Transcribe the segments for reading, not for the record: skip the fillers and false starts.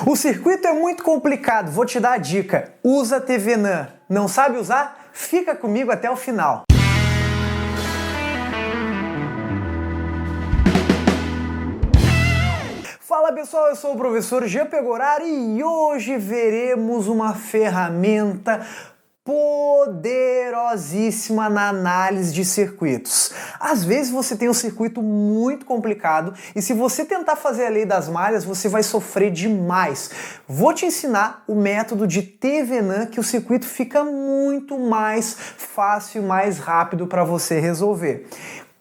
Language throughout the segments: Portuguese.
O circuito é muito complicado, vou te dar a dica. Usa TVNAN. Não sabe usar? Fica comigo até o final. Fala pessoal, eu sou o professor Jean Pegoraro e hoje veremos uma ferramenta poderosíssima na análise de circuitos. Às vezes você tem um circuito muito complicado e se você tentar fazer a lei das malhas, você vai sofrer demais. Vou te ensinar o método de TVNAN que o circuito fica muito mais fácil e mais rápido para você resolver.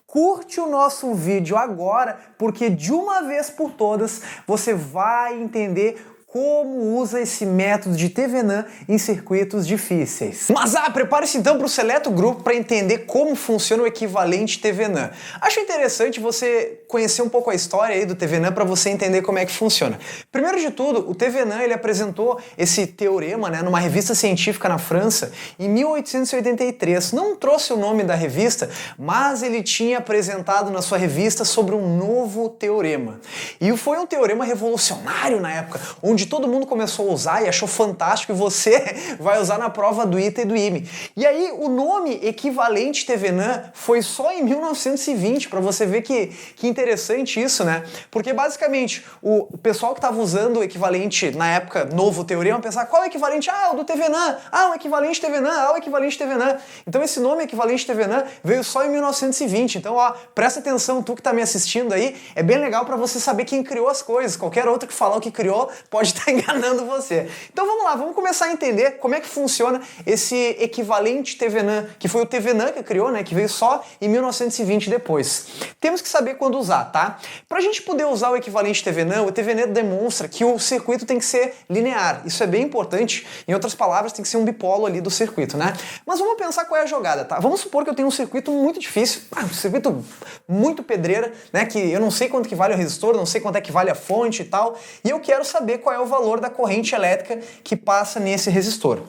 Curte o nosso vídeo agora, porque de uma vez por todas você vai entender como usa esse método de TVNAN em circuitos difíceis. Mas prepare-se então para o seleto grupo para entender como funciona o equivalente TVNAN. Acho interessante você conhecer um pouco a história aí do TVNAN para você entender como é que funciona. Primeiro de tudo, o TVNAN ele apresentou esse teorema, numa revista científica na França em 1883. Não trouxe o nome da revista, mas ele tinha apresentado na sua revista sobre um novo teorema. E foi um teorema revolucionário na época, onde todo mundo começou a usar e achou fantástico e você vai usar na prova do ITA e do IME. E aí o nome equivalente TVNAN foi só em 1920, para você ver que interessante isso, né? Porque basicamente o pessoal que estava usando o equivalente na época, novo teorema, pensava qual é o equivalente? O do TVNAN, o equivalente TVNAN, o equivalente TVNAN. Então esse nome equivalente TVNAN veio só em 1920. Então presta atenção, tu que está me assistindo aí, é bem legal para você saber quem criou as coisas. Qualquer outro que falar o que criou pode estar enganando você. Então vamos lá, vamos começar a entender como é que funciona esse equivalente TVNAN, que foi o TVNAN que criou, que veio só em 1920 depois. Temos que saber quando usar, tá? Pra gente poder usar o equivalente TVNAN, o TVNAN demonstra que o circuito tem que ser linear. Isso é bem importante. Em outras palavras, tem que ser um bipolo ali do circuito, né? Mas vamos pensar qual é a jogada, tá? Vamos supor que eu tenho um circuito muito difícil, um circuito muito pedreira, que eu não sei quanto que vale o resistor, não sei quanto é que vale a fonte e tal, e eu quero saber qual é o valor da corrente elétrica que passa nesse resistor.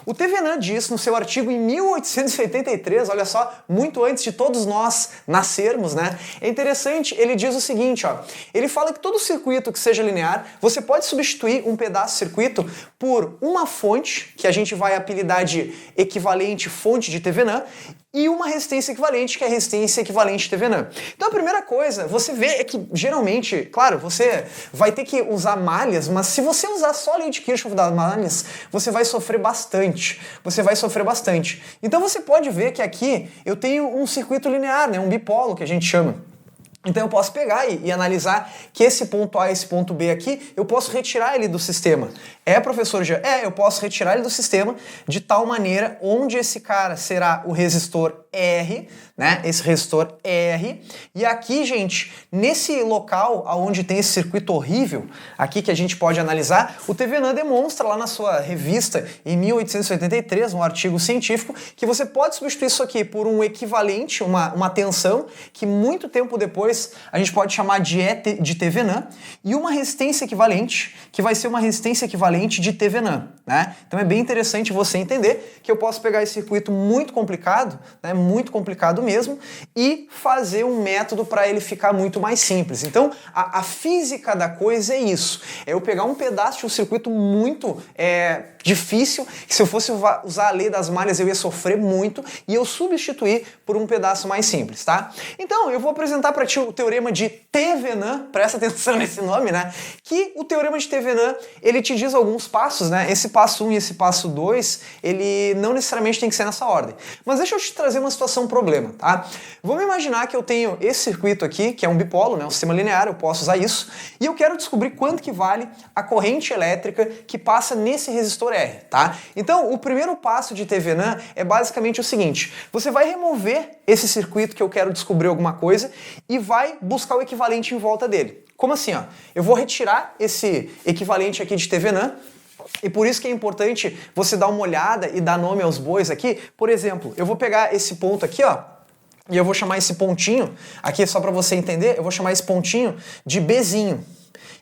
O TVNAN diz no seu artigo em 1883, olha só, muito antes de todos nós nascermos, É interessante, ele diz o seguinte, ele fala que todo circuito que seja linear, você pode substituir um pedaço de circuito por uma fonte, que a gente vai apelidar de equivalente fonte de TVNAN, e uma resistência equivalente, que é a resistência equivalente TVNAN. Então a primeira coisa, você vê é que geralmente, claro, você vai ter que usar malhas, mas se você usar só a lei de Kirchhoff das malhas, você vai sofrer bastante. Então você pode ver que aqui eu tenho um circuito linear, um bipolo que a gente chama. Então eu posso pegar e analisar que esse ponto A e esse ponto B aqui, eu posso retirar ele do sistema. Professor Jean? Eu posso retirar ele do sistema de tal maneira onde esse cara será o resistor R, esse resistor R. E aqui, gente, nesse local onde tem esse circuito horrível, aqui que a gente pode analisar, o TVNAN demonstra lá na sua revista, em 1883, um artigo científico, que você pode substituir isso aqui por um equivalente, uma tensão, que muito tempo depois a gente pode chamar de de TVNAN, e uma resistência equivalente, que vai ser uma resistência equivalente de TVNAN, Então é bem interessante você entender que eu posso pegar esse circuito muito complicado, muito complicado mesmo, e fazer um método para ele ficar muito mais simples. Então a física da coisa é isso, é eu pegar um pedaço de um circuito muito difícil, que se eu fosse usar a lei das malhas eu ia sofrer muito, e eu substituir por um pedaço mais simples, tá? Então eu vou apresentar para ti o teorema de TVNAN, presta atenção nesse nome, que o teorema de TVNAN, ele te diz alguns passos, esse passo 1 e esse passo 2, ele não necessariamente tem que ser nessa ordem. Mas deixa eu te trazer uma situação problema, tá? Vamos imaginar que eu tenho esse circuito aqui, que é um bipolo, um sistema linear, eu posso usar isso, e eu quero descobrir quanto que vale a corrente elétrica que passa nesse resistor R, tá? Então, o primeiro passo de TVNAN é basicamente o seguinte, você vai remover esse circuito que eu quero descobrir alguma coisa e vai buscar o equivalente em volta dele. Como assim? Eu vou retirar esse equivalente aqui de TVNAN, e por isso que é importante você dar uma olhada e dar nome aos bois aqui. Por exemplo, eu vou pegar esse ponto aqui, e eu vou chamar esse pontinho, aqui só para você entender, eu vou chamar esse pontinho de Bzinho.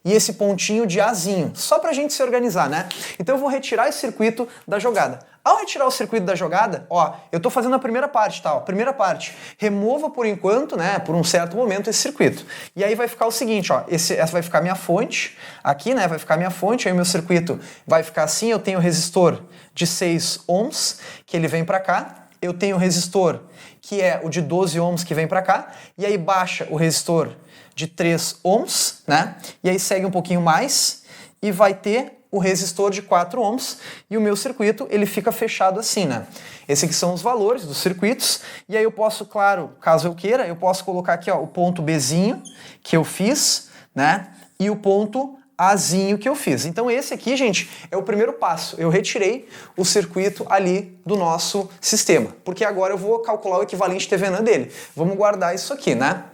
e esse pontinho de Azinho, só pra gente se organizar, né? Então eu vou retirar esse circuito da jogada. Ao retirar o circuito da jogada, ó, eu tô fazendo a primeira parte, tá? Ó, primeira parte, remova por enquanto, né, por um certo momento esse circuito. E aí vai ficar o seguinte, ó, essa vai ficar minha fonte, aqui, né, vai ficar minha fonte, aí o meu circuito vai ficar assim, eu tenho o resistor de 6 ohms, que ele vem pra cá, eu tenho o resistor que é o de 12 ohms que vem pra cá, e aí baixa o resistor de 3 ohms, né, e aí segue um pouquinho mais, e vai ter o resistor de 4 ohms e o meu circuito ele fica fechado assim, né? Esses aqui são os valores dos circuitos e aí eu posso, claro, caso eu queira, eu posso colocar aqui, ó, o ponto Bzinho que eu fiz, né? E o ponto Azinho que eu fiz. Então esse aqui, gente, é o primeiro passo. Eu retirei o circuito ali do nosso sistema, porque agora eu vou calcular o equivalente TVNAND dele. Vamos guardar isso aqui, né?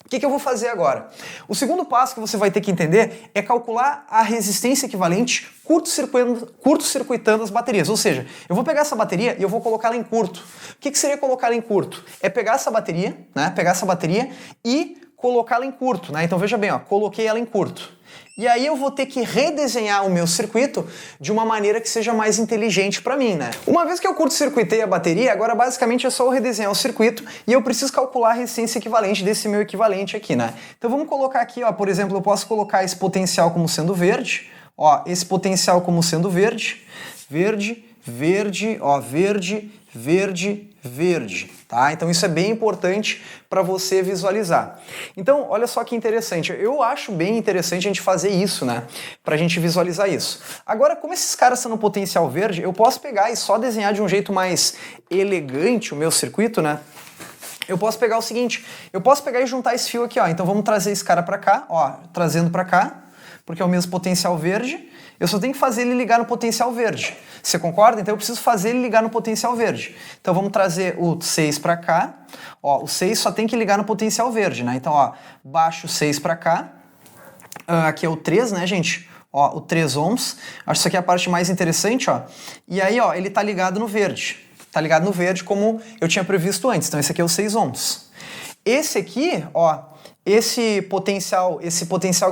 O que eu vou fazer agora? O segundo passo que você vai ter que entender é calcular a resistência equivalente curto-circuitando as baterias. Ou seja, eu vou pegar essa bateria e eu vou colocá-la em curto. O que seria colocá-la em curto? É pegar essa bateria, né? Pegar essa bateria e colocá-la em curto, né? Então veja bem, ó, coloquei ela em curto. E aí eu vou ter que redesenhar o meu circuito de uma maneira que seja mais inteligente para mim, né? Uma vez que eu curto-circuitei a bateria, agora basicamente é só eu redesenhar o circuito e eu preciso calcular a resistência equivalente desse meu equivalente aqui, né? Então vamos colocar aqui, ó, por exemplo, eu posso colocar esse potencial como sendo verde, ó, esse potencial como sendo verde, verde, verde, ó, verde, verde, verde, tá? Então isso é bem importante para você visualizar. Então, olha só que interessante, eu acho bem interessante a gente fazer isso, né? Pra gente visualizar isso. Agora, como esses caras são no potencial verde, eu posso pegar e só desenhar de um jeito mais elegante o meu circuito, né? Eu posso pegar o seguinte, eu posso pegar e juntar esse fio aqui, ó. Então vamos trazer esse cara para cá, ó, trazendo para cá, porque é o mesmo potencial verde. Eu só tenho que fazer ele ligar no potencial verde. Você concorda? Então eu preciso fazer ele ligar no potencial verde. Então vamos trazer o 6 para cá. Ó, o 6 só tem que ligar no potencial verde, né? Então, ó, baixo o 6 para cá. Aqui é o 3, né, gente? Ó, o 3 ohms. Acho que isso aqui é a parte mais interessante, ó. E aí, ó, ele tá ligado no verde. Tá ligado no verde como eu tinha previsto antes. Então esse aqui é o 6 ohms. Esse aqui, ó, esse potencial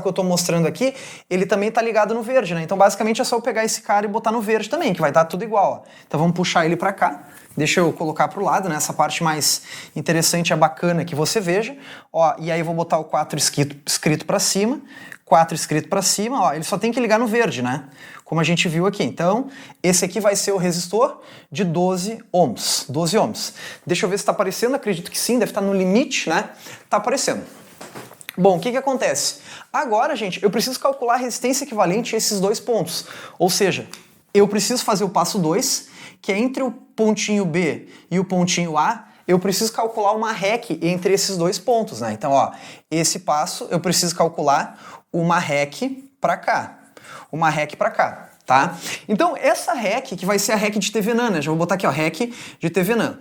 que eu estou mostrando aqui, ele também está ligado no verde, né? Então basicamente é só eu pegar esse cara e botar no verde também, que vai estar tudo igual, ó. Então vamos puxar ele para cá. Deixa eu colocar para o lado, né? Essa parte mais interessante é bacana que você veja. Ó, e aí eu vou botar o 4 escrito para cima, 4 escrito para cima, ó, ele só tem que ligar no verde, né? Como a gente viu aqui. Então, esse aqui vai ser o resistor de 12 ohms. 12 ohms. Deixa eu ver se está aparecendo, acredito que sim, deve estar no limite, né? Tá aparecendo. Bom, o que acontece? Agora, gente, eu preciso calcular a resistência equivalente a esses dois pontos. Ou seja, eu preciso fazer o passo 2, que é entre o pontinho B e o pontinho A, eu preciso calcular uma REC entre esses dois pontos, né? Então, ó, esse passo eu preciso calcular uma REC para cá. Uma REC para cá, tá? Então, essa REC, que vai ser a REC de TVNAND, né? Já vou botar aqui, ó, REC de TVNAND.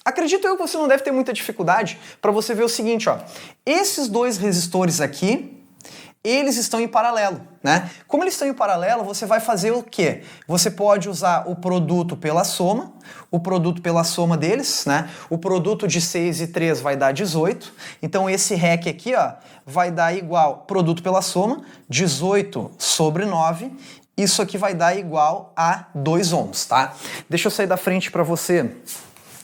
Acredito eu que você não deve ter muita dificuldade para você ver o seguinte, ó. Esses dois resistores aqui, eles estão em paralelo, né? Como eles estão em paralelo, você vai fazer o quê? Você pode usar o produto pela soma deles, né? O produto de 6 e 3 vai dar 18. Então esse REC aqui, ó, vai dar igual produto pela soma, 18 sobre 9. Isso aqui vai dar igual a 2 ohms, tá? Deixa eu sair da frente para você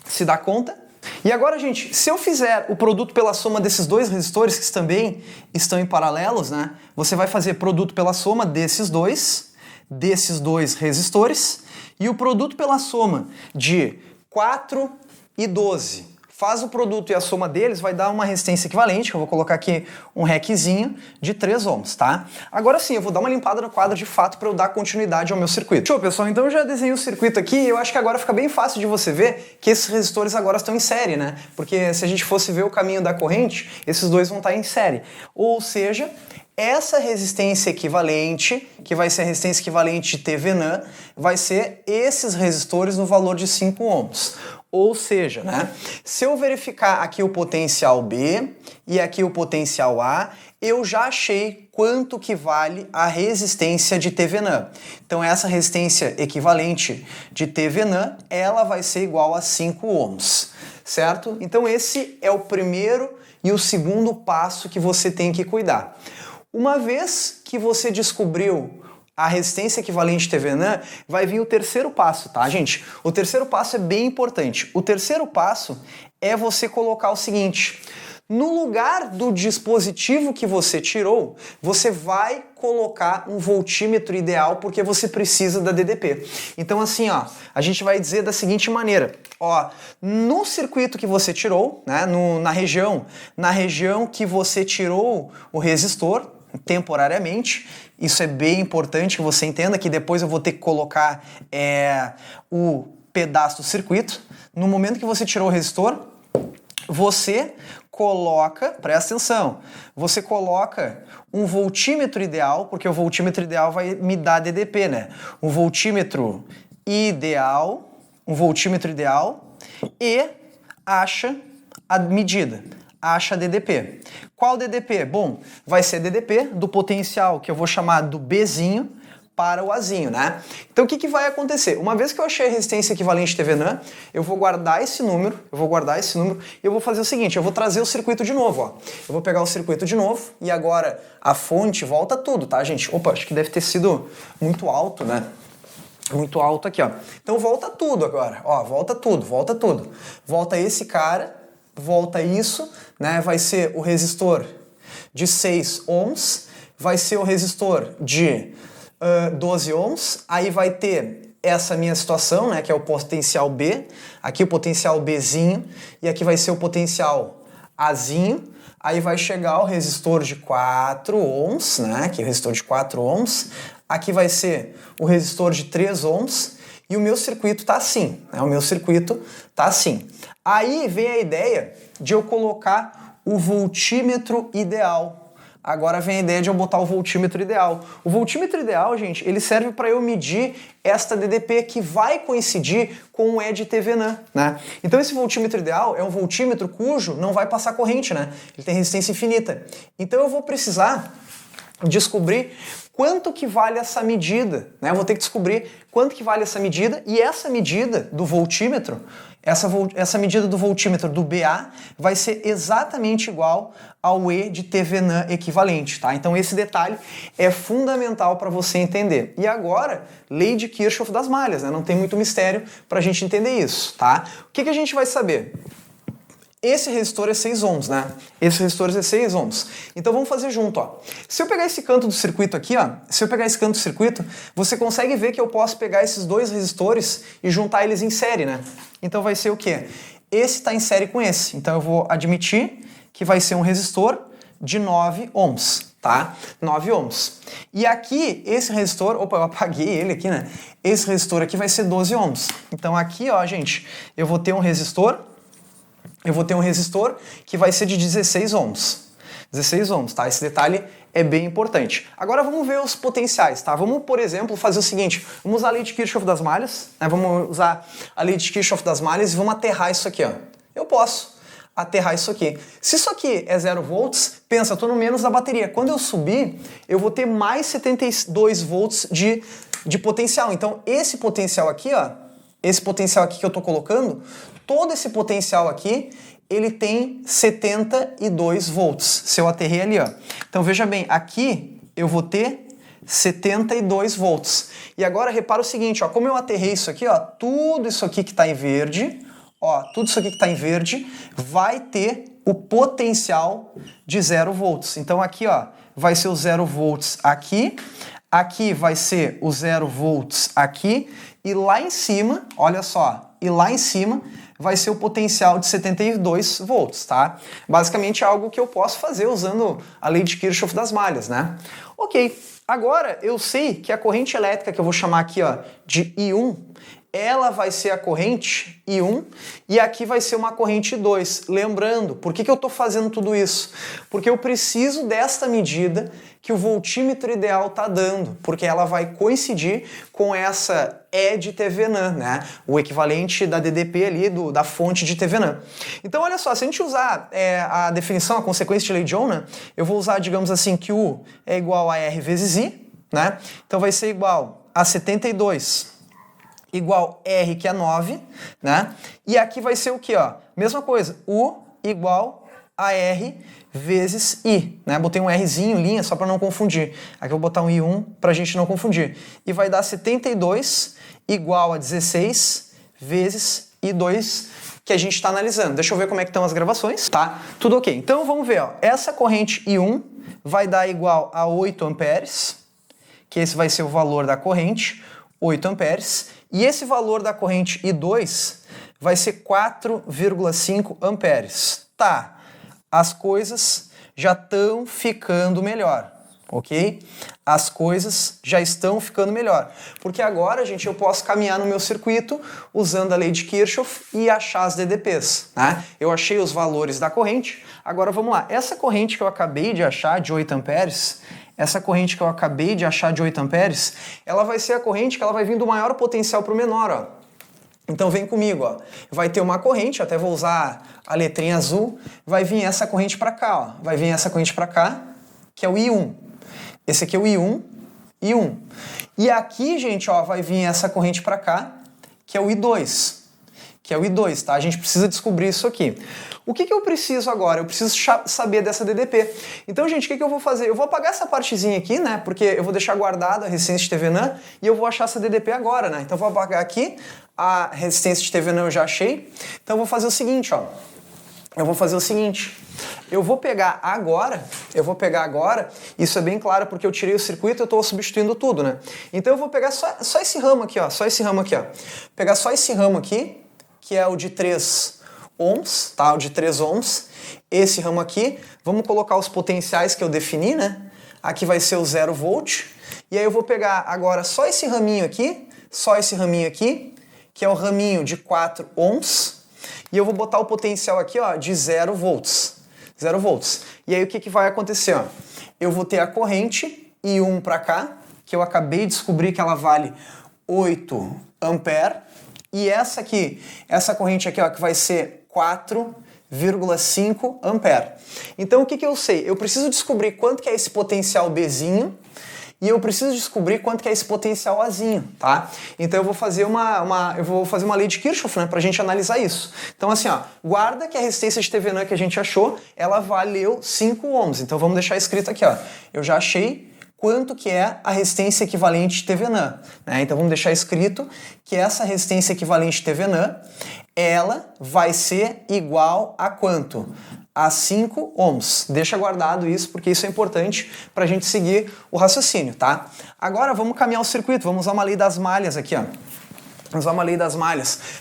se dá conta. E agora, gente, se eu fizer o produto pela soma desses dois resistores, que também estão em paralelos, né? Você vai fazer produto pela soma desses dois resistores, e o produto pela soma de 4 e 12. Faz o produto e a soma deles vai dar uma resistência equivalente, que eu vou colocar aqui um RECzinho de 3 ohms, tá? Agora sim, eu vou dar uma limpada no quadro de fato para eu dar continuidade ao meu circuito. Show, pessoal, então eu já desenhei o circuito aqui e eu acho que agora fica bem fácil de você ver que esses resistores agora estão em série, né? Porque se a gente fosse ver o caminho da corrente, esses dois vão estar em série. Ou seja, essa resistência equivalente, que vai ser a resistência equivalente de TVNAND, vai ser esses resistores no valor de 5 ohms. Ou seja, né, se eu verificar aqui o potencial B e aqui o potencial A, eu já achei quanto que vale a resistência de TVNAND. Então essa resistência equivalente de TVNAND, ela vai ser igual a 5 ohms, certo? Então esse é o primeiro e o segundo passo que você tem que cuidar. Uma vez que você descobriu a resistência equivalente Thevenin, vai vir o terceiro passo, tá, gente? O terceiro passo é bem importante. O terceiro passo é você colocar o seguinte: no lugar do dispositivo que você tirou, você vai colocar um voltímetro ideal porque você precisa da DDP. Então assim, ó, a gente vai dizer da seguinte maneira, ó, no circuito que você tirou, né, na região que você tirou o resistor, temporariamente, isso é bem importante que você entenda, que depois eu vou ter que colocar o pedaço do circuito. No momento que você tirou o resistor, você coloca, presta atenção, você coloca um voltímetro ideal, porque o voltímetro ideal vai me dar DDP, né? Um voltímetro ideal e acha a medida, acha a DDP. Qual DDP? Bom, vai ser a DDP do potencial que eu vou chamar do Bzinho para o Azinho, né? Então o que vai acontecer? Uma vez que eu achei a resistência equivalente Thevenin, eu vou guardar esse número, e eu vou fazer o seguinte, eu vou trazer o circuito de novo, ó. Eu vou pegar o circuito de novo e agora a fonte volta tudo, tá, gente? Opa, acho que deve ter sido muito alto, né? Muito alto aqui, ó. Então volta tudo agora, ó, volta tudo. Volta esse cara, volta isso, né? Vai ser o resistor de 6 ohms, vai ser o resistor de 12 ohms, aí vai ter essa minha situação, né, que é o potencial B, aqui o potencial Bzinho, e aqui vai ser o potencial Azinho, aí vai chegar o resistor de 4 ohms, né, que é o resistor de 4 ohms, aqui vai ser o resistor de 3 ohms, e o meu circuito tá assim, né, Aí vem a ideia de eu colocar o voltímetro ideal. Agora vem a ideia de eu botar o voltímetro ideal. O voltímetro ideal, gente, ele serve para eu medir esta DDP que vai coincidir com o E de Thevenin, né? Então esse voltímetro ideal é um voltímetro cujo não vai passar corrente, né? Ele tem resistência infinita. Então eu vou precisar descobrir quanto que vale essa medida, né? Eu vou ter que descobrir quanto que vale essa medida, e essa medida do voltímetro, essa medida do voltímetro do BA vai ser exatamente igual ao E de Thevenin equivalente, tá? Então esse detalhe é fundamental para você entender. E agora, lei de Kirchhoff das malhas, né? Não tem muito mistério para a gente entender isso, tá? O que a gente vai saber? Esse resistor é 6 ohms, né? Esse resistor é 6 ohms. Então vamos fazer junto, ó. Se eu pegar esse canto do circuito aqui, ó, você consegue ver que eu posso pegar esses dois resistores e juntar eles em série, né? Então vai ser o quê? Esse está em série com esse. Então eu vou admitir que vai ser um resistor de 9 ohms, tá? 9 ohms. E aqui, esse resistor, opa, eu apaguei ele aqui, né? Esse resistor aqui vai ser 12 ohms. Então aqui, ó, gente, eu vou ter um resistor que vai ser de 16 ohms. 16 ohms, tá? Esse detalhe é bem importante. Agora vamos ver os potenciais, tá? Vamos, por exemplo, fazer o seguinte. Vamos usar a lei de Kirchhoff das malhas, né? Vamos usar a lei de Kirchhoff das malhas e vamos aterrar isso aqui, ó. Eu posso aterrar isso aqui. Se isso aqui é 0 volts, pensa, eu tô no menos da bateria. Quando eu subir, eu vou ter mais 72 volts de potencial. Então, esse potencial aqui, ó, esse potencial aqui que eu tô colocando, todo esse potencial aqui, ele tem 72 volts, se eu aterrei ali, ó. Então veja bem, aqui eu vou ter 72 volts. E agora repara o seguinte, ó, como eu aterrei isso aqui, ó, tudo isso aqui que está em verde, ó, tudo isso aqui que está em verde vai ter o potencial de 0 volts. Então aqui, ó, vai ser o 0 volts aqui, aqui vai ser o 0 volts aqui, e lá em cima, olha só, e lá em cima vai ser o potencial de 72 volts, tá? Basicamente é algo que eu posso fazer usando a lei de Kirchhoff das malhas, né? Ok, agora eu sei que a corrente elétrica que eu vou chamar aqui, ó, de I1, ela vai ser a corrente I1 e aqui vai ser uma corrente I2. Lembrando, por que eu estou fazendo tudo isso? Porque eu preciso desta medida que o voltímetro ideal está dando, porque ela vai coincidir com essa E de Thevenin, né? O equivalente da DDP ali, da fonte de Thevenin. Então, olha só, se a gente usar a definição, a consequência de lei de Ohm, né? Eu vou usar, digamos assim, que U é igual a R vezes I, né? Então vai ser igual a 72 igual R, que é 9, né? E aqui vai ser o quê, ó? Mesma coisa, U igual a R vezes I, né? Botei um Rzinho, linha, só para não confundir. Aqui eu vou botar um I1 para a gente não confundir. E vai dar 72 igual a 16 vezes I2, que a gente está analisando. Deixa eu ver como é que estão as gravações. Tá, tudo ok. Então vamos ver, ó. Essa corrente I1 vai dar igual a 8 amperes, que esse vai ser o valor da corrente, 8 amperes. E esse valor da corrente I2 vai ser 4,5 amperes. Tá, as coisas já estão ficando melhor, ok? As coisas já estão ficando melhor. Porque agora, gente, eu posso caminhar no meu circuito usando a lei de Kirchhoff e achar as DDPs, né? Eu achei os valores da corrente. Agora vamos lá. Essa corrente que eu acabei de achar de 8 amperes, ela vai ser a corrente que ela vai vir do maior potencial para o menor, ó. Então vem comigo, ó. Vai ter uma corrente, até vou usar a letrinha azul, vai vir essa corrente para cá, ó. Vai vir essa corrente para cá, que é o I1. Esse aqui é o I1, I1. E aqui, gente, ó, vai vir essa corrente para cá, que é o I2. Tá? A gente precisa descobrir isso aqui. O que eu preciso agora? Eu preciso saber dessa DDP. Então, gente, o que eu vou fazer? Eu vou apagar essa partezinha aqui, né? Porque eu vou deixar guardada a resistência de TVNAN e eu vou achar essa DDP agora, né? Então, eu vou apagar aqui. A resistência de TVNAN eu já achei. Então, eu vou fazer o seguinte, ó. Eu vou pegar agora, isso é bem claro porque eu tirei o circuito e eu estou substituindo tudo, né? Então, eu vou pegar só esse ramo aqui, ó. Pegar só esse ramo aqui, que é o de 3 ohms, tá? O de 3 ohms. Esse ramo aqui, vamos colocar os potenciais que eu defini, né? Aqui vai ser o 0 volt. E aí eu vou pegar agora só esse raminho aqui, que é o raminho de 4 ohms. E eu vou botar o potencial aqui, ó, de 0 volts. 0 volts. E aí o que vai acontecer, ó? Eu vou ter a corrente I1 para cá, que eu acabei de descobrir que ela vale 8 ampere. E essa aqui, essa corrente aqui, ó, que vai ser 4,5 ampere. Então o que eu sei? Eu preciso descobrir quanto que é esse potencial Bzinho e eu preciso descobrir quanto que é esse potencial Azinho, tá? Então eu vou fazer uma lei de Kirchhoff, né, pra gente analisar isso. Então assim, ó, guarda que a resistência de TVNAN que a gente achou, ela valeu 5 ohms. Então vamos deixar escrito aqui, ó. Eu já achei quanto que é a resistência equivalente de TVNAN, né? Então vamos deixar escrito que essa resistência equivalente de TVNAN, ela vai ser igual a quanto? A 5 ohms. Deixa guardado isso, porque isso é importante para a gente seguir o raciocínio, tá? Agora vamos caminhar o circuito, vamos usar uma lei das malhas aqui, ó.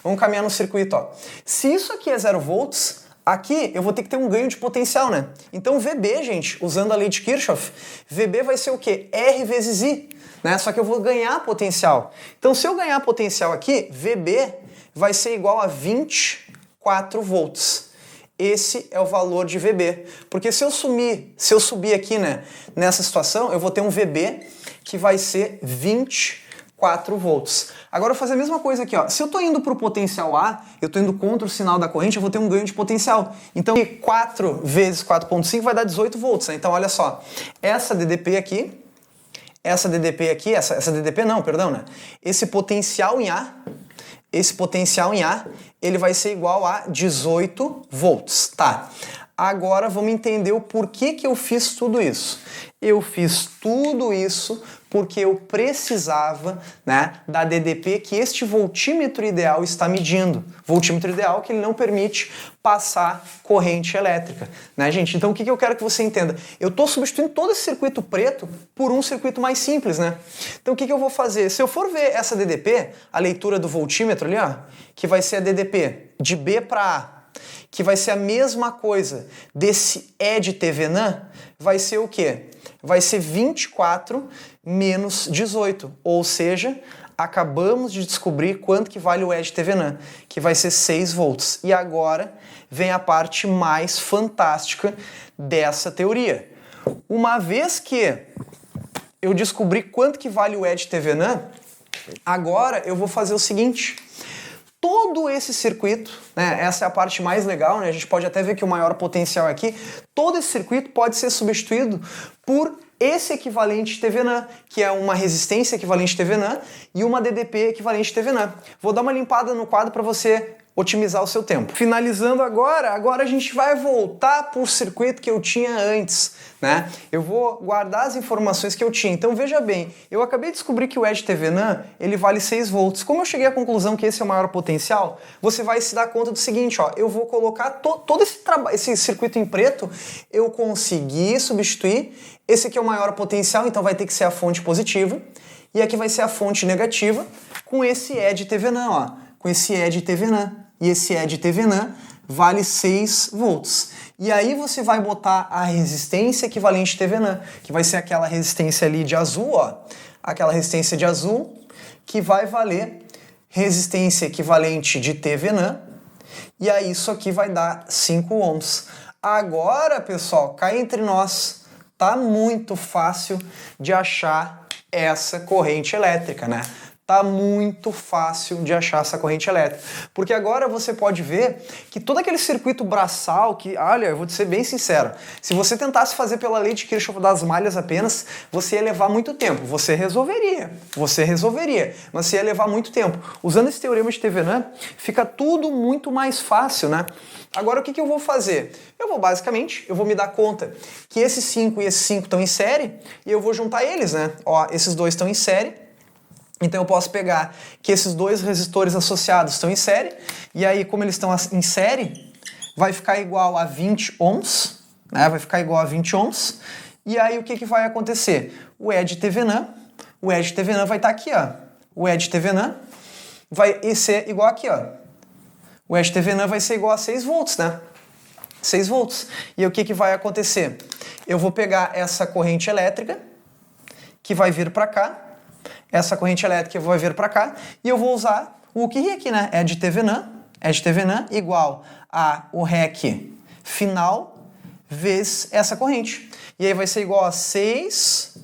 Vamos caminhar no circuito, ó. Se isso aqui é 0 volts, aqui eu vou ter que ter um ganho de potencial, né? Então VB, gente, usando a lei de Kirchhoff, VB vai ser o quê? R vezes I, né? Só que eu vou ganhar potencial. Então se eu ganhar potencial aqui, VB vai ser igual a 24 volts. Esse é o valor de VB. Porque se eu subir aqui, né, nessa situação, eu vou ter um VB que vai ser 24 volts. Agora eu vou fazer a mesma coisa aqui, ó. Se eu estou indo para o potencial A, eu estou indo contra o sinal da corrente, eu vou ter um ganho de potencial. Então 4 vezes 4,5 vai dar 18 volts, né? Então olha só, essa DDP aqui, esse potencial em A, ele vai ser igual a 18 volts, tá? Agora vamos entender o porquê que eu fiz tudo isso. Eu fiz tudo isso porque eu precisava, né, da DDP que este voltímetro ideal está medindo. Voltímetro ideal que ele não permite passar corrente elétrica, né, gente? Então o que eu quero que você entenda? Eu estou substituindo todo esse circuito preto por um circuito mais simples, né? Então o que eu vou fazer? Se eu for ver essa DDP, a leitura do voltímetro ali, ó, que vai ser a DDP de B para A, que vai ser a mesma coisa desse E de TVNAN, vai ser o quê? Vai ser 24 menos 18, ou seja, acabamos de descobrir quanto que vale o E de TVNAN, que vai ser 6 volts. E agora vem a parte mais fantástica dessa teoria. Uma vez que eu descobri quanto que vale o E de TVNAN, agora eu vou fazer o seguinte. Todo esse circuito, né, essa é a parte mais legal, né, a gente pode até ver que o maior potencial é aqui, todo esse circuito pode ser substituído por esse equivalente de TVNAN, que é uma resistência equivalente de TVNAN e uma DDP equivalente de TVNAN. Vou dar uma limpada no quadro para você otimizar o seu tempo. Finalizando agora a gente vai voltar para o circuito que eu tinha antes, né? Eu vou guardar as informações que eu tinha. Então veja bem, eu acabei de descobrir que o Edge TVNAND, ele vale 6 volts. Como eu cheguei à conclusão que esse é o maior potencial, você vai se dar conta do seguinte, ó, eu vou colocar todo esse circuito em preto, eu consegui substituir, esse aqui é o maior potencial, então vai ter que ser a fonte positiva, e aqui vai ser a fonte negativa, com esse Edge TVNAND, ó, com esse Edge TVNAND. E esse Edge TVNAND vale 6 volts. E aí você vai botar a resistência equivalente TVNAND, que vai ser aquela resistência ali de azul, ó, aquela resistência de azul, que vai valer resistência equivalente de TVNAND, e aí isso aqui vai dar 5 ohms. Agora, pessoal, cá entre nós, tá muito fácil de achar essa corrente elétrica, né? Tá muito fácil de achar essa corrente elétrica. Porque agora você pode ver que todo aquele circuito braçal que, olha, eu vou te ser bem sincero, se você tentasse fazer pela lei de Kirchhoff das malhas apenas, você ia levar muito tempo. Você resolveria, mas você ia levar muito tempo. Usando esse teorema de TVNAND, fica tudo muito mais fácil, né? Agora o que eu vou fazer? Eu vou me dar conta que esses 5 e esses 5 estão em série e eu vou juntar eles, né? Ó, esses dois estão em série. Então eu posso pegar que esses dois resistores associados estão em série, e aí como eles estão em série, vai ficar igual a 20 ohms, né? Vai ficar igual a 20 ohms, e aí o que vai acontecer? O Edge TVNAND vai estar aqui, ó. O Edge TVNAND vai ser igual aqui, ó. O Edge TVNAND vai ser igual a 6 volts, né? 6 volts. E o que vai acontecer? Eu vou pegar essa corrente elétrica, que vai vir para cá, essa corrente elétrica vai vir para cá, e eu vou usar o que aqui, né? Edge TVNAND igual a o REC final vezes essa corrente. E aí vai ser igual a 6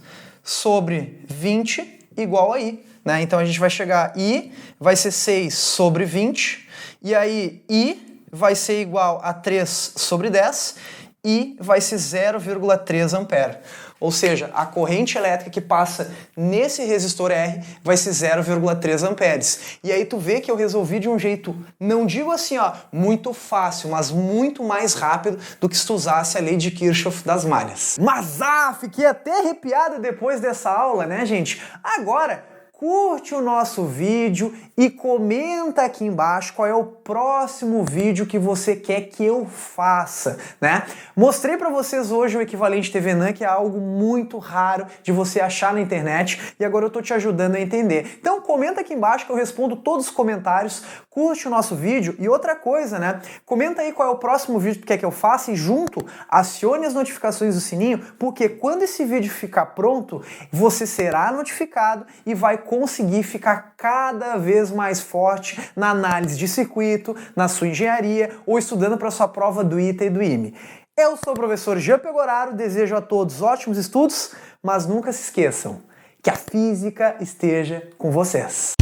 sobre 20 igual a I, né? Então a gente vai chegar a I vai ser 6 sobre 20, e aí I vai ser igual a 3 sobre 10, I vai ser 0,3 ampere. Ou seja, a corrente elétrica que passa nesse resistor R vai ser 0,3 amperes. E aí tu vê que eu resolvi de um jeito, não digo assim, ó, muito fácil, mas muito mais rápido do que se tu usasse a lei de Kirchhoff das malhas. Mas fiquei até arrepiado depois dessa aula, né, gente? Agora, curte o nosso vídeo e comenta aqui embaixo qual é o próximo vídeo que você quer que eu faça, né? Mostrei para vocês hoje o equivalente TVNAND, que é algo muito raro de você achar na internet, e agora eu tô te ajudando a entender. Então comenta aqui embaixo que eu respondo todos os comentários, curte o nosso vídeo, e outra coisa, né? Comenta aí qual é o próximo vídeo que tu quer que eu faça e junto acione as notificações do sininho, porque quando esse vídeo ficar pronto, você será notificado e vai conseguir ficar cada vez mais forte na análise de circuito, na sua engenharia ou estudando para sua prova do ITA e do IME. Eu sou o professor Jean Pegoraro, desejo a todos ótimos estudos, mas nunca se esqueçam que a física esteja com vocês.